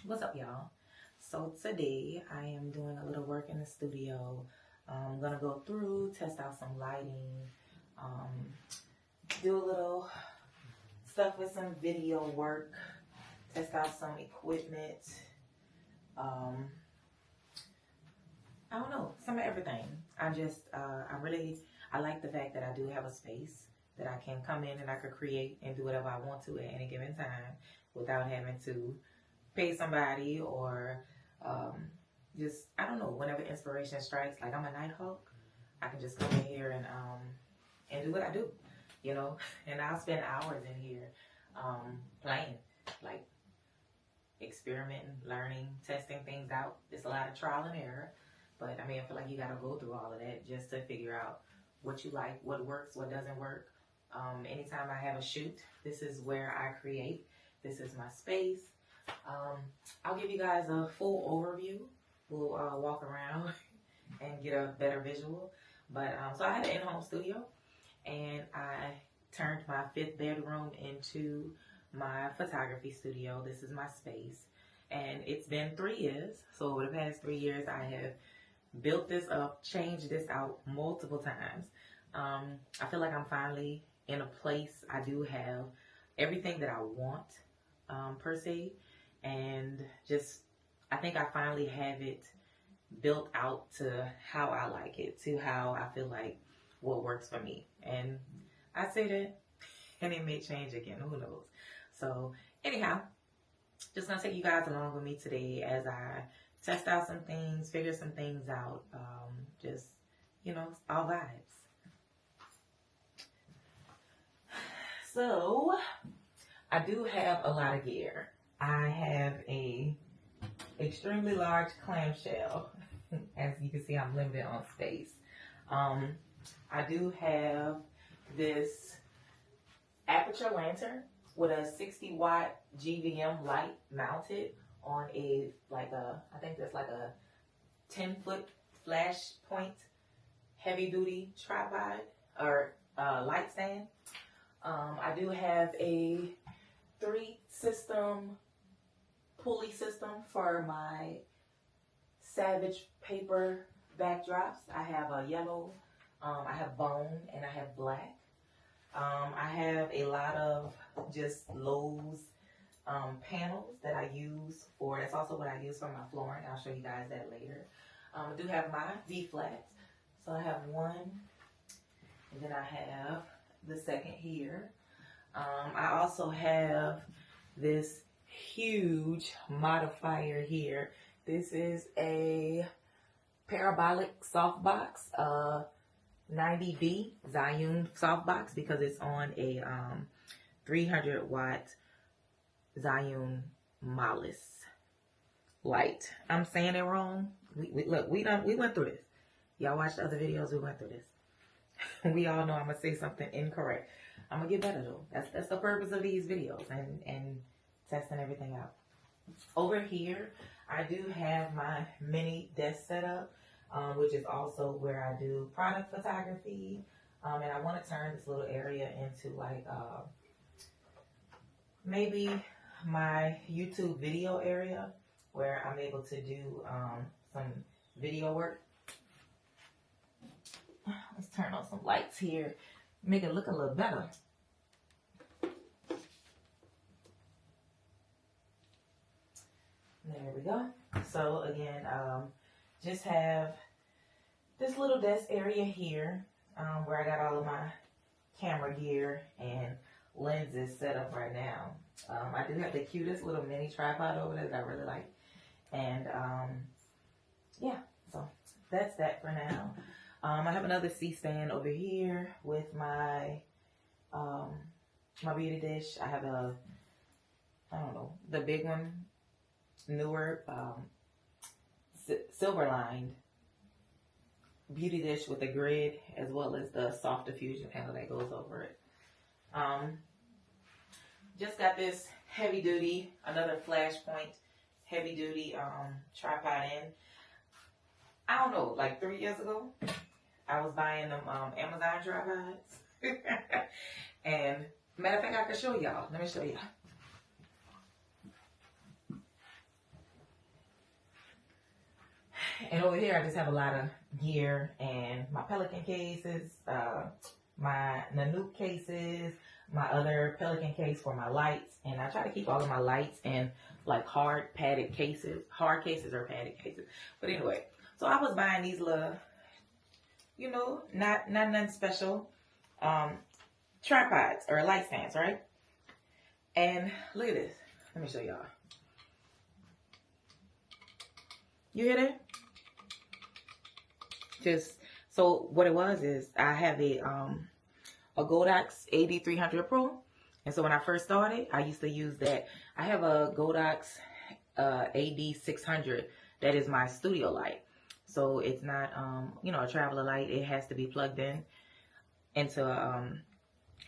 What's up, y'all? So today I am doing a little work in the studio. I'm gonna go through, test out some lighting, um, do a little stuff with some video work, test out some equipment. Um, I don't know, some of everything. I like the fact that I do have a space that I can come in and I could create and do whatever I want to at any given time without having to pay somebody or just, I don't know, whenever inspiration strikes. Like, I'm a night hawk, I can just come in here and do what I do, you know. And I'll spend hours in here playing, like experimenting, learning, testing things out. It's a lot of trial and error, but I mean, I feel like you got to go through all of that just to figure out what you like, what works, what doesn't work. Anytime I have a shoot, this is where I create. This is my space. I'll give you guys a full overview. We'll walk around and get a better visual. But so I had an in-home studio, and I turned my 5th bedroom into my photography studio. This is my space, and it's been 3 years. So over the past 3 years, I have built this up, changed this out multiple times. I feel like I'm finally in a place. I do have everything that I want, per se, and just I think I finally have it built out to how I like it, to how I feel like what works for me. And I say that, and it may change again, who knows. So anyhow, just gonna take you guys along with me today as I test out some things, figure some things out. Just, you know, all vibes. So I do have a lot of gear. I have a extremely large clamshell. As you can see, I'm limited on space. I do have this aperture lantern with a 60-watt GVM light mounted on I think that's like a 10-foot flash point heavy duty tripod or light stand. I do have a 3-system pulley system for my Savage paper backdrops. I have a yellow, I have bone, and I have black. I have a lot of just Lowe's panels that I use for, that's also what I use for my flooring. I'll show you guys that later. I do have my V-flats. So I have one, and then I have the second here. I also have this huge modifier here. This is a parabolic softbox, 90B Zhiyun softbox, because it's on a 300-watt Zhiyun Molis light. I'm saying it wrong. Look, we went through this. Y'all watched other videos. We went through this. We all know I'm gonna say something incorrect. I'm gonna get better though. That's the purpose of these videos and testing everything out. Over here, I do have my mini desk setup, which is also where I do product photography. And I want to turn this little area into like maybe my YouTube video area where I'm able to do some video work. Let's turn on some lights here, make it look a little better. There we go. So again, just have this little desk area here where I got all of my camera gear and lenses set up right now. I do have the cutest little mini tripod over there that I really like. And yeah, so that's that for now. I have another C-stand over here with my my beauty dish. I have a, I don't know, the big one, newer silver lined beauty dish with a grid, as well as the soft diffusion panel that goes over it. Just got this heavy duty, another Flashpoint heavy duty tripod in. I don't know, like 3 years ago, I was buying them Amazon tripods. And matter of fact, I can show y'all. Let me show y'all. And over here, I just have a lot of gear and my Pelican cases, my Nanook cases, my other Pelican case for my lights. And I try to keep all of my lights in like hard padded cases, hard cases or padded cases. But anyway, so I was buying these little, you know, not nothing special, tripods or light stands, right? And look at this. Let me show y'all. You hear that? Just so what it was is I have a Godox AD300 Pro, and so when I first started, I used to use that. I have a Godox AD600 that is my studio light. So it's not you know, a traveler light. It has to be plugged in into a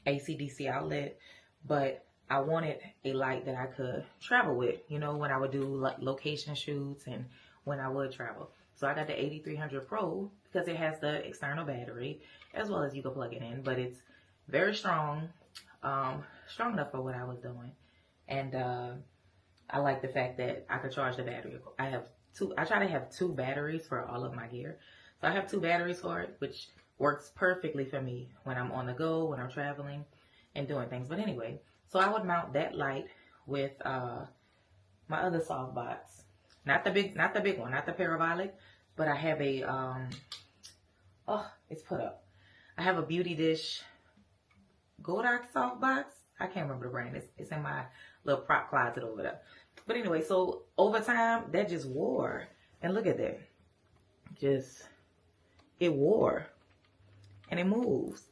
AC/DC outlet, but I wanted a light that I could travel with, you know, when I would do like location shoots and when I would travel. So I got the AD300 Pro because it has the external battery as well as you can plug it in, but it's very strong, strong enough for what I was doing. And I like the fact that I could charge the battery. I try to have 2 batteries for all of my gear. So I have 2 batteries for it, which works perfectly for me when I'm on the go, when I'm traveling and doing things. But anyway, so I would mount that light with my other softbox. Not the big one, not the parabolic, but I have a oh, it's put up. I have a Beauty Dish Godox softbox. I can't remember the brand. It's in my little prop closet over there. But anyway, so over time that just wore. And look at that. It wore. And it moves.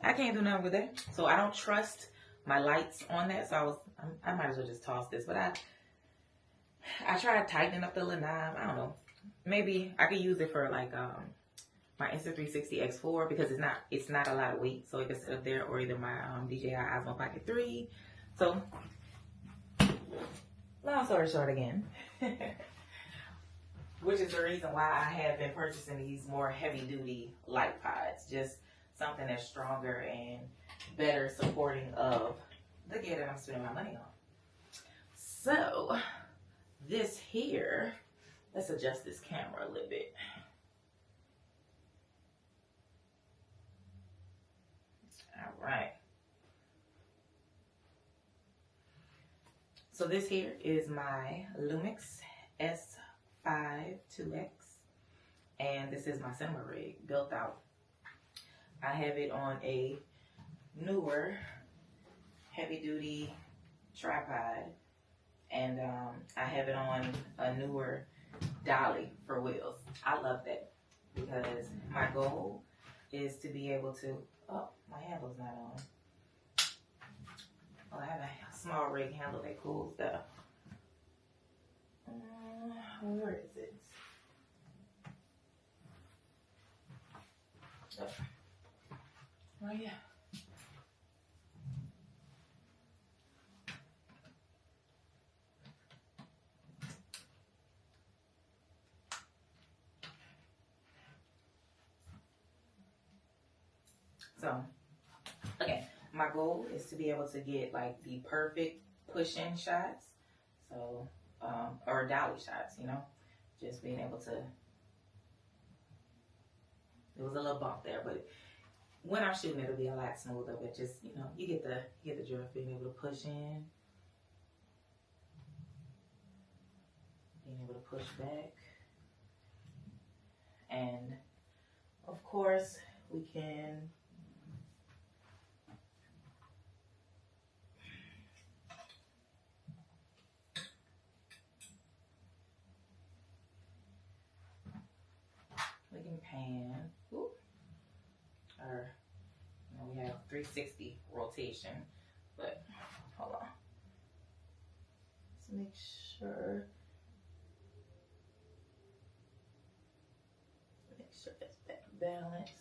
I can't do nothing with that. So I don't trust my lights on that. So I might as well just toss this. But I tried tightening up the little knob. I don't know. Maybe I could use it for like my Insta360 X4 because it's not a lot of weight, so it can sit up there, or either my DJI Osmo Pocket 3. So long story short again, which is the reason why I have been purchasing these more heavy duty light pods, just something that's stronger and better supporting of the gear that I'm spending my money on. So this here, let's adjust this camera a little bit. All right. So this here is my Lumix S5 2X, and this is my cinema rig built out. I have it on a newer heavy duty tripod, and I have it on a newer dolly for wheels. I love that because my goal is to be able to, oh, my handle's not on. Oh, I have a small rig handle that cools down. Where is it? Oh yeah. So, okay, my goal is to be able to get like the perfect push-in shots. So, or dolly shots, you know, just being able to, there was a little bump there, but when I'm shooting, it'll be a lot smoother, but just, you know, you get the drift, being able to push in, being able to push back. And of course, we can pan. Ooh. Or, you know, we have 360 rotation, but hold on. Let's make sure. Make sure it's back balanced.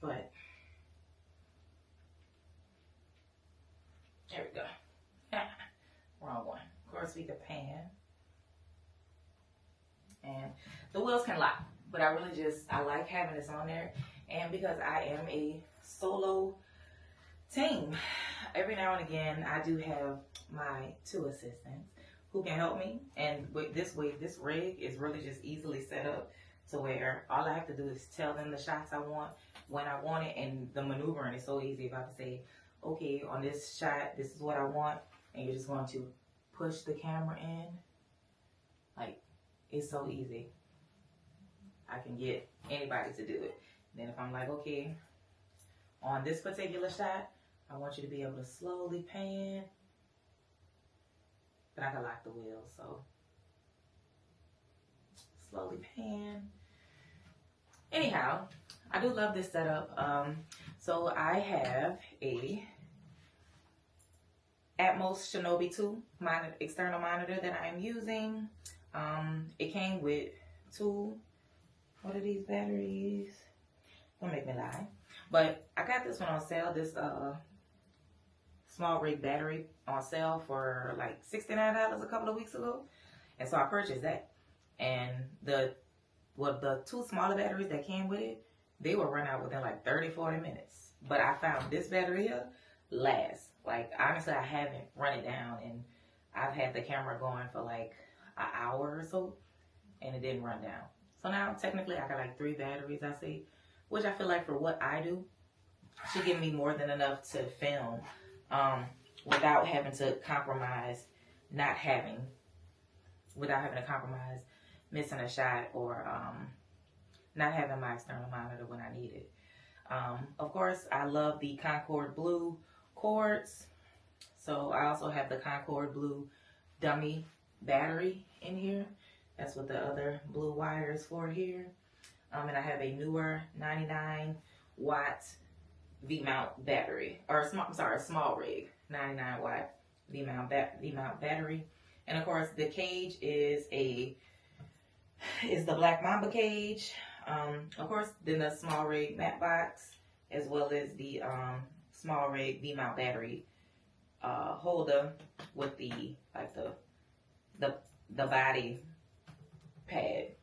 But there we go. Wrong one. Of course, we can pan. And the wheels can lock. But I really just, I like having this on there. And because I am a solo team, every now and again, I do have my 2 assistants who can help me. And with this way, this rig is really just easily set up to where all I have to do is tell them the shots I want, when I want it, and the maneuvering is so easy. If I can say, okay, on this shot, this is what I want, and you're just going to push the camera in, like, it's so easy. I can get anybody to do it. Then if I'm like, okay, on this particular shot, I want you to be able to slowly pan, but I can lock the wheel, so slowly pan. Anyhow, I do love this setup. So I have a Atmos Shinobi 2 external monitor that I am using. It came with 2, what are these batteries? Don't make me lie. But I got this one on sale, this small rig battery on sale for like $69 a couple of weeks ago. And so I purchased that. And the 2 smaller batteries that came with it, they will run out within like 30-40 minutes. But I found this battery here lasts. Like, honestly, I haven't run it down, and I've had the camera going for like an hour or so, and it didn't run down. So now, technically, I got like 3 batteries, I see, which I feel like for what I do, should give me more than enough to film without having to compromise missing a shot, or not having my external monitor when I need it. Of course, I love the Concord Blue cords. So I also have the Concord Blue dummy battery in here. That's what the other blue wire is for here. And I have a newer 99 watt V-mount battery, or small rig 99 watt V-mount battery. And of course, the cage is the Black Mamba cage. Of course, then the small rig mat box, as well as the small rig V-mount battery holder with the body pad.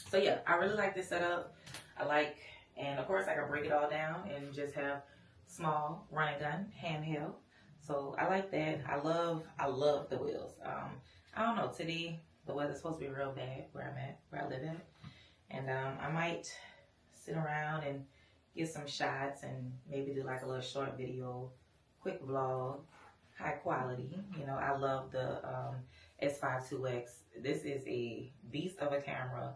So yeah, I really like this setup. And of course I can break it all down and just have small run and gun handheld. So I like that. I love the wheels. I don't know, today the weather's supposed to be real bad where I live at. And I might sit around and get some shots and maybe do like a little short video, quick vlog, high quality. You know, I love the S5 IIX. This is a beast of a camera,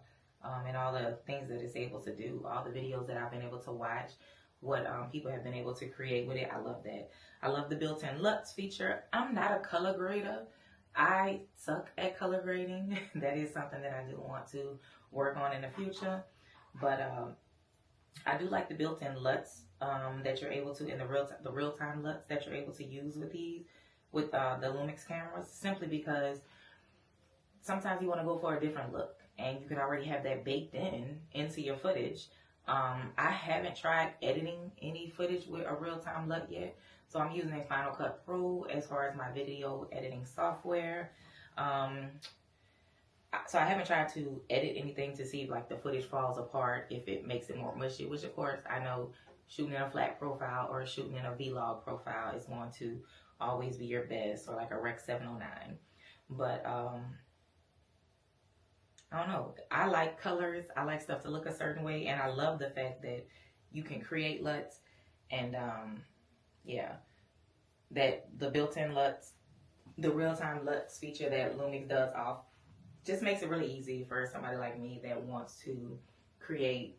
and all the things that it's able to do, all the videos that I've been able to watch, what people have been able to create with it. I love that. I love the built-in LUTs feature. I'm not a color grader. I suck at color grading. That is something that I do want to work on in the future. But I do like the built-in LUTs that you're able to, in the real-time LUTs that you're able to use with the Lumix cameras, simply because sometimes you want to go for a different look, and you can already have that baked into your footage. I haven't tried editing any footage with a real-time LUT yet, so I'm using Final Cut Pro as far as my video editing software. So I haven't tried to edit anything to see if like the footage falls apart, if it makes it more mushy, which of course I know shooting in a flat profile or shooting in a vlog profile is going to always be your best, or like a Rec 709. But I don't know. I like colors. I like stuff to look a certain way, and I love the fact that you can create LUTs, and yeah, that the built-in LUTs, the real-time LUTs feature that Lumix does off, just makes it really easy for somebody like me that wants to create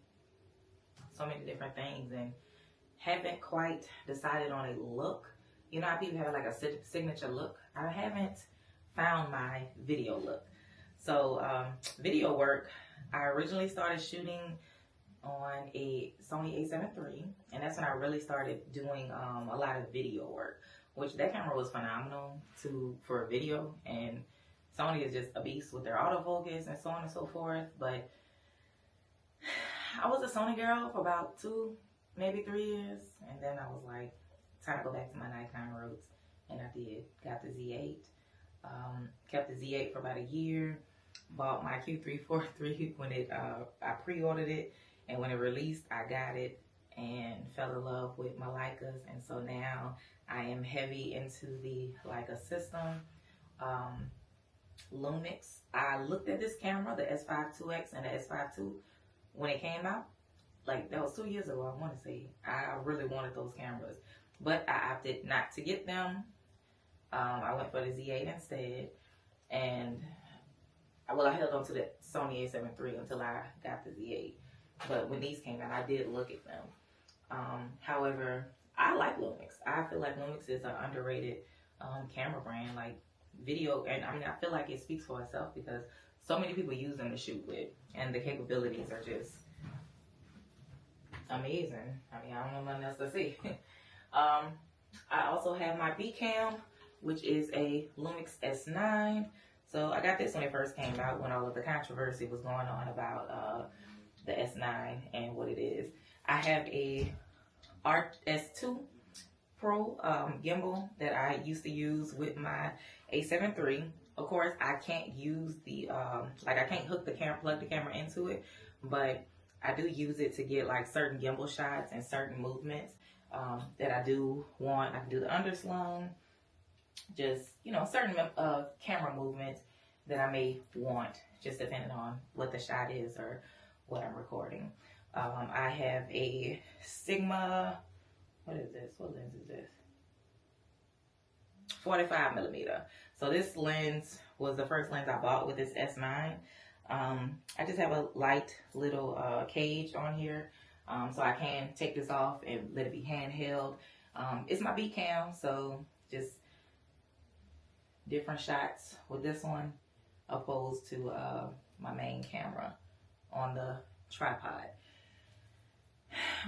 so many different things and haven't quite decided on a look. You know how people have like a signature look? I haven't found my video look. So video work, I originally started shooting on a Sony a7 III, and that's when I really started doing a lot of video work, which that camera was phenomenal for video, and Sony is just a beast with their autofocus and so on and so forth. But I was a Sony girl for about 2, maybe 3 years, and then I was like, time to go back to my Nikon roots, and I did. Got the Z8, kept the Z8 for about a year, bought my Q343 when it I pre-ordered it, and when it released, I got it and fell in love with my Leicas, and so now I am heavy into the Leica system. Lumix. I looked at this camera, the S5 IIX and the S5 II, when it came out. Like, that was 2 years ago, I want to say. I really wanted those cameras, but I opted not to get them. I went for the Z8 instead, and I held on to the Sony A7 III until I got the Z8. But when these came out, I did look at them. However, I like Lumix. I feel like Lumix is an underrated camera brand, like video, and I mean, I feel like it speaks for itself because so many people use them to shoot with, and the capabilities are just amazing. I mean, I don't know nothing else to say. I also have my B-Cam, which is a Lumix S9. So I got this when it first came out, when all of the controversy was going on about the S9 and what it is. I have a Art S2 Pro gimbal that I used to use with my A7 III. Of course, I can't use the I can't hook the camera, plug the camera into it, but I do use it to get like certain gimbal shots and certain movements that I do want. I can do the underslung, just, you know, certain camera movements that I may want, just depending on what the shot is or what I'm recording. I have a Sigma, what is this? What lens is this? 45mm. So this lens was the first lens I bought with this S9. I just have a light little cage on here, so I can take this off and let it be handheld. It's my B-Cam, so just different shots with this one opposed to my main camera on the tripod.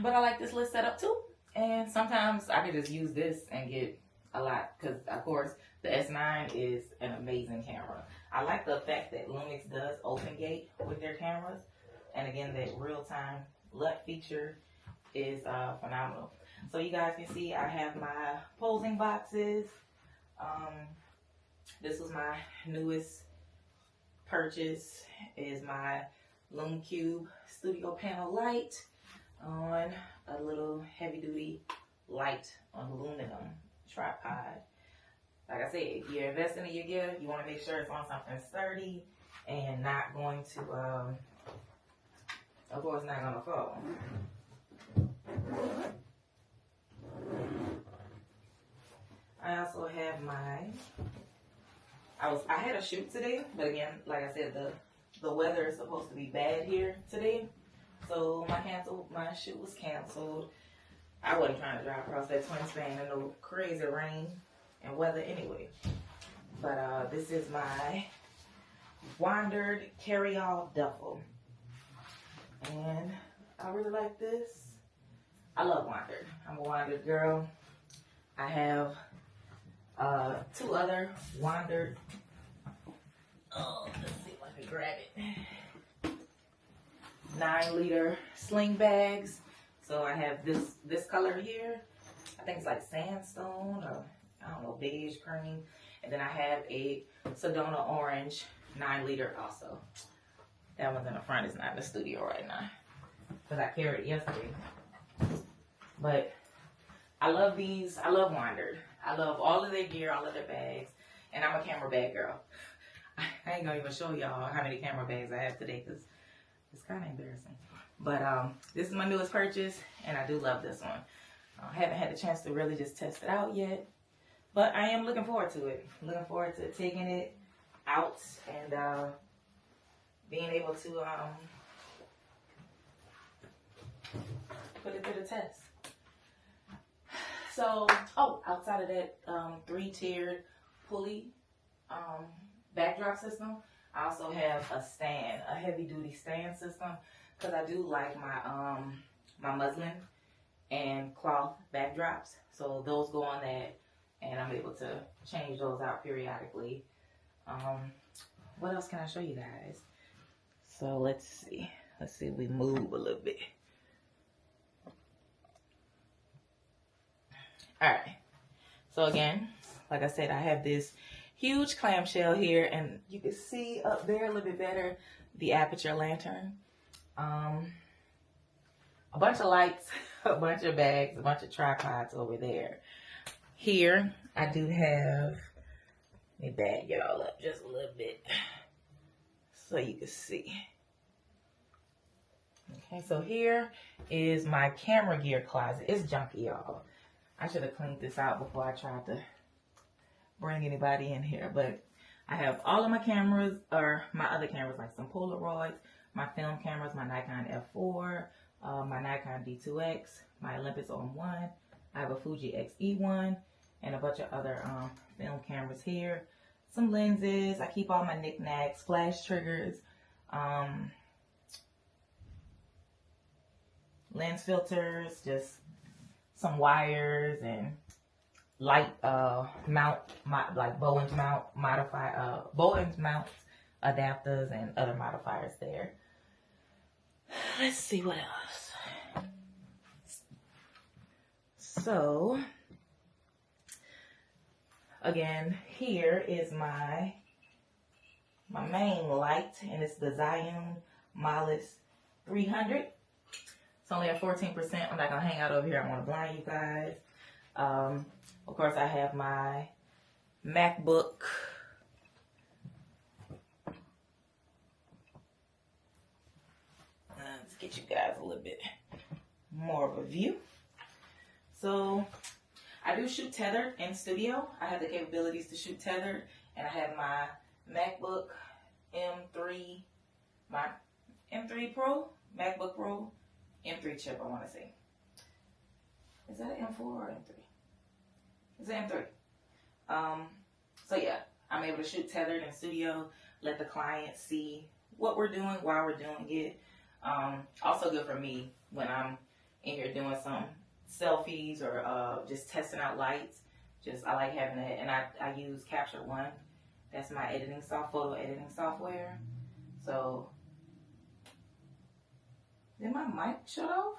But I like this little setup too, and sometimes I can just use this and get a lot, because of course the S9 is an amazing camera. I like the fact that Lumix does open gate with their cameras, and again, that real-time LUT feature is phenomenal. So you guys can see I have my posing boxes. This was my newest purchase, is my LumeCube studio panel light on a little heavy-duty light on aluminum tripod. Like I said, if you're investing in your gear, you want to make sure it's on something sturdy and not going to, of course, not going to fall. I also have my, I had a shoot today, but again, like I said, the weather is supposed to be bad here today, so my shoot was canceled. I wasn't trying to drive across that twin span in no crazy rain and weather anyway. But this is my Wandered carry-all duffel, and I really like this. I love Wandered. I'm a Wandered girl. I have 2 other Wandered. Oh, let's see if I can grab it. 9-liter sling bags. So I have this color here. I think it's like sandstone, or I don't know, beige cream. And then I have a Sedona orange 9-liter also. That one's in the front. It's not in the studio right now because I carried it yesterday. But I love these. I love Wandered. I love all of their gear, all of their bags. And I'm a camera bag girl. I ain't gonna even show y'all how many camera bags I have today because it's kind of embarrassing. But this is my newest purchase, and I do love this one. I haven't had the chance to really just test it out yet, but I am looking forward to it. Looking forward to taking it out and being able to put it to the test. So, outside of that 3-tiered pulley backdrop system, I also have a stand, a heavy-duty stand system, because I do like my my muslin and cloth backdrops. So those go on that, and I'm able to change those out periodically. What else can I show you guys? So let's see. Let's see if we move a little bit. All right. So again, like I said, I have this huge clamshell here, and you can see up there a little bit better the aperture lantern. A bunch of lights, a bunch of bags, a bunch of tripods over there. Here, I do have, let me bag y'all up just a little bit so you can see. Okay, so here is my camera gear closet. It's junky, y'all. I should have cleaned this out before I tried to bring anybody in here, but I have all of my cameras, or my other cameras, like some Polaroids, my film cameras, my Nikon F4, my Nikon D2X, my Olympus OM1. I have a Fuji X-E1 and a bunch of other film cameras here. Some lenses. I keep all my knickknacks, flash triggers, lens filters, just some wires and light like Bowens mount adapters and other modifiers there. Let's see what else. So again, here is my main light, and it's the Zhiyun Malis 300. It's only at 14%. I'm not gonna hang out over here. I want to blind you guys. Of course, I have my MacBook. Let's get you guys a little bit more of a view. So I do shoot tethered in studio. I have the capabilities to shoot tethered, and I have my MacBook M3, my M3 Pro, MacBook Pro, M3 chip, I want to say. Is that an M4 or M3? It's an M3. So yeah, I'm able to shoot tethered in studio, let the client see what we're doing, why we're doing it. Also good for me when I'm in here doing some selfies or just testing out lights. I like having that, and I use Capture One. That's my photo editing software. So, did my mic shut off?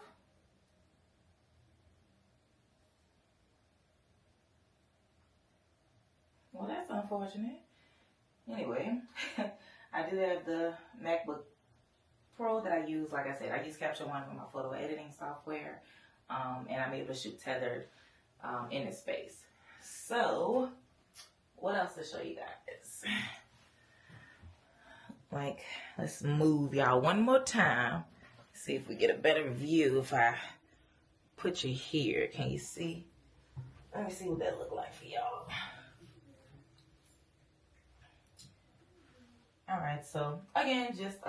Well, that's unfortunate. Anyway, I do have the MacBook Pro that I use. Like I said, I use Capture One for my photo editing software, and I'm able to shoot tethered in this space. So, what else to show you guys? Like, let's move y'all one more time. See if we get a better view if I put you here. Can you see? Let me see what that look like for y'all. All right, so again, just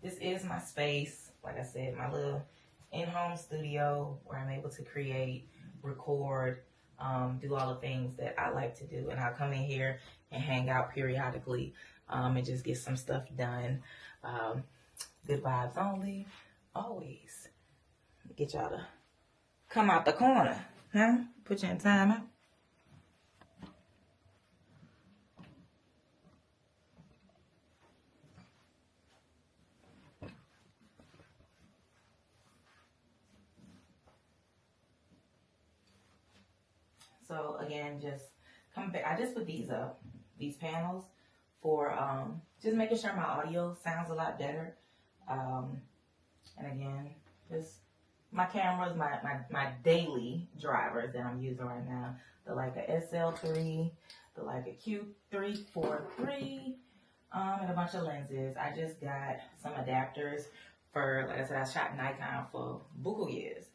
this is my space. Like I said, my little in-home studio where I'm able to create, record, do all the things that I like to do. And I'll come in here and hang out periodically and just get some stuff done. Good vibes only, always. Get y'all to come out the corner, huh? Put you in time out. So again, just come back. I just put these up, these panels, for just making sure my audio sounds a lot better. And again, just my cameras, my daily drivers that I'm using right now. The Leica SL3, the Leica Q343, and a bunch of lenses. I just got some adapters for, like I said, I shot Nikon for buku years.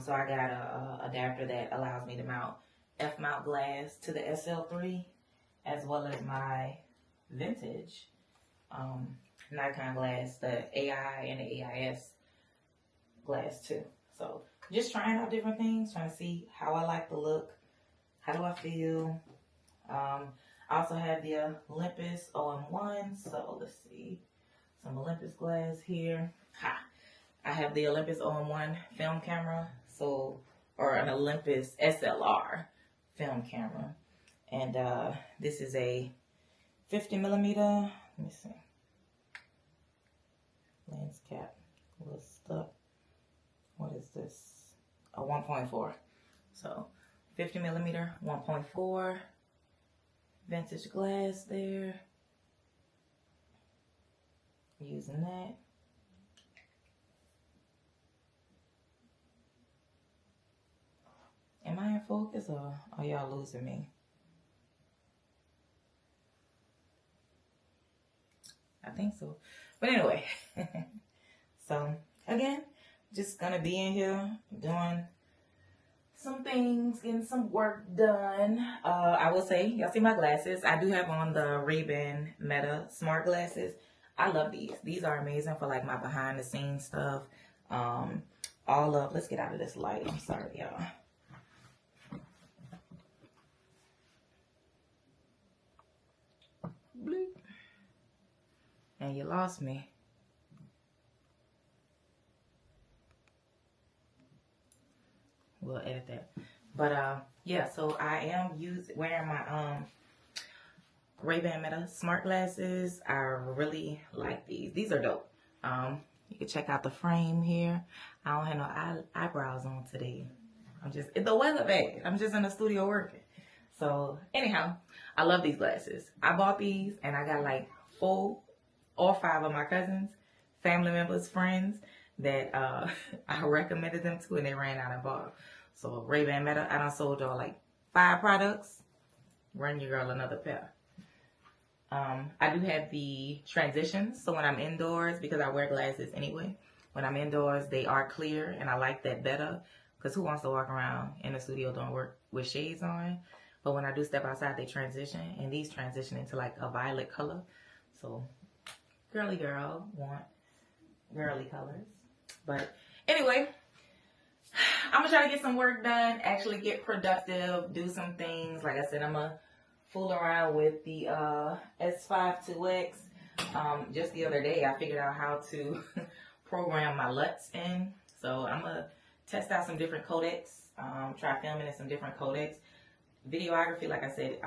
So I got a adapter that allows me to mount F-mount glass to the SL3, as well as my vintage Nikon glass, the AI and the AIS glass too. So just trying out different things, trying to see how I like the look, how do I feel. I also have the Olympus OM1, so let's see, some Olympus glass here. I have the Olympus OM1 film camera, or an Olympus SLR film camera, and this is a 50mm. Let me see. Lens cap, a little stuck. what is this? A 1.4. So 50 millimeter, 1.4. Vintage glass there. Using that. Am I in focus or are y'all losing me? I think so. But anyway, so again, just gonna be in here doing some things, getting some work done. I will say, y'all see my glasses. I do have on the Ray-Ban Meta smart glasses. I love these. These are amazing for like my behind the scenes stuff. Let's get out of this light. I'm sorry, y'all. Bloop. And you lost me. We'll edit that. But yeah, so I am wearing my Ray-Ban Meta smart glasses. I really like these. These are dope. You can check out the frame here. I don't have no eyebrows on today. The weather bad. I'm just in the studio working. So anyhow, I love these glasses. I bought these and I got like 4 or 5 of my cousins, family members, friends that I recommended them to and they ran out and bought them. So Ray-Ban Meta, I done sold y'all like 5 products. Run your girl another pair. I do have the transitions. So when I'm indoors, because I wear glasses anyway, when I'm indoors, they are clear and I like that better. Because who wants to walk around in the studio doing work with shades on? But when I do step outside, they transition. And these transition into like a violet color. So girly girl want girly colors. But anyway, I'm going to try to get some work done. Actually get productive. Do some things. Like I said, I'm going to fool around with the S5 2X. Just the other day, I figured out how to program my LUTs in. So I'm going to test out some different codecs. Try filming in some different codecs. Videography, like I said,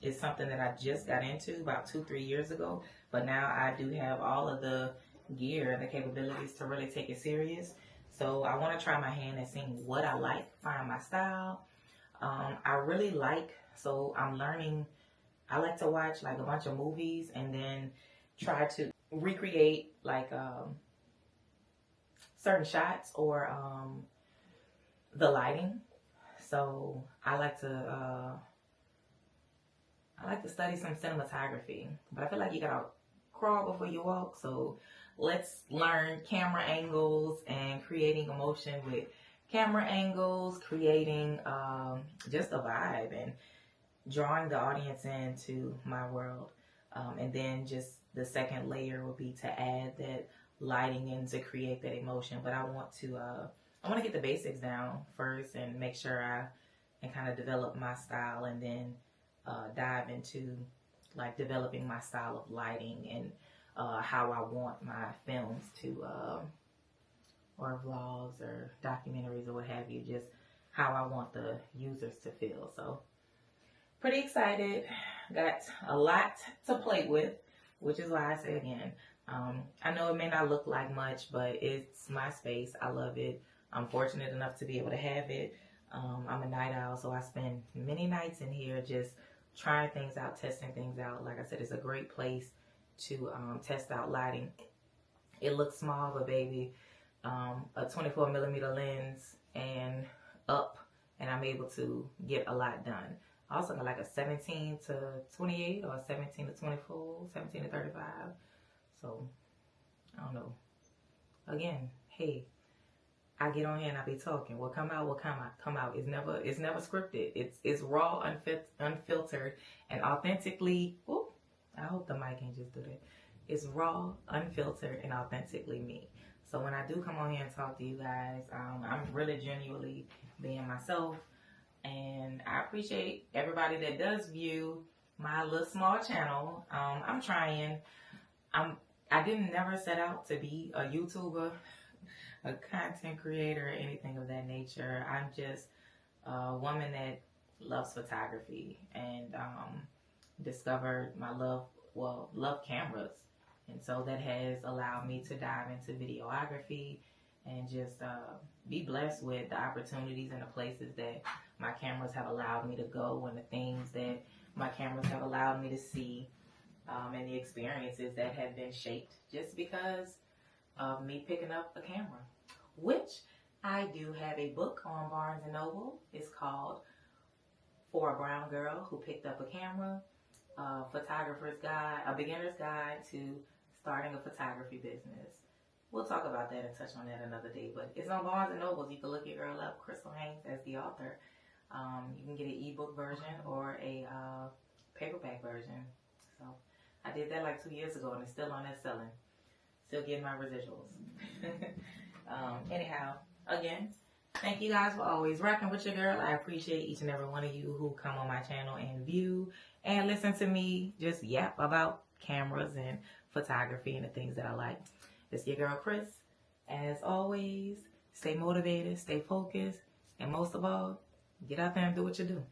is something that I just got into about 2-3 years ago. But now I do have all of the gear and the capabilities to really take it serious. So I want to try my hand at seeing what I like, find my style. I really like, so I'm learning, I like to watch like a bunch of movies and then try to recreate like certain shots or the lighting. So I like to study some cinematography, but I feel like you gotta crawl before you walk. So let's learn camera angles and creating emotion with camera angles, creating just a vibe and drawing the audience into my world. And then just the second layer would be to add that lighting in to create that emotion. But I want to get the basics down first and make sure I can kind of develop my style and then dive into like developing my style of lighting and how I want my films to, or vlogs or documentaries or what have you, just how I want the users to feel. So pretty excited. Got a lot to play with, which is why I say again, I know it may not look like much, but it's my space. I love it. I'm fortunate enough to be able to have it. I'm a night owl, so I spend many nights in here just trying things out, testing things out. Like I said, it's a great place to test out lighting. It looks small, but baby, a 24 millimeter lens and up, and I'm able to get a lot done. I also got like a 17 to 28 or 17 to 24, 17 to 35. So, I don't know. Again, hey, I get on here and I be talking. What come out will come out. It's never scripted. It's raw, unfiltered, and authentically. Whoop, I hope the mic can just do that. It's raw, unfiltered, and authentically me. So when I do come on here and talk to you guys, I'm really genuinely being myself. And I appreciate everybody that does view my little small channel. I'm trying. I didn't never set out to be a YouTuber, a content creator, or anything of that nature. I'm just a woman that loves photography and discovered my love cameras. And so that has allowed me to dive into videography and just be blessed with the opportunities and the places that my cameras have allowed me to go, and the things that my cameras have allowed me to see, and the experiences that have been shaped just because of me picking up a camera, which I do have a book on Barnes & Noble. It's called For a Brown Girl Who Picked Up a Camera, a photographer's guide, a beginner's guide to starting a photography business. We'll talk about that and touch on that another day, but it's on Barnes & Noble. You can look your girl up, Crystal Haynes, as the author. You can get an ebook version or a paperback version. So I did that like 2 years ago, and it's still on there selling. Still getting my residuals. Anyhow, again, thank you guys for always rocking with your girl. I appreciate each and every one of you who come on my channel and view and listen to me just yap about cameras and photography and the things that I like. It's your girl, Chris. As always, stay motivated, stay focused, and most of all, get out there and do what you do.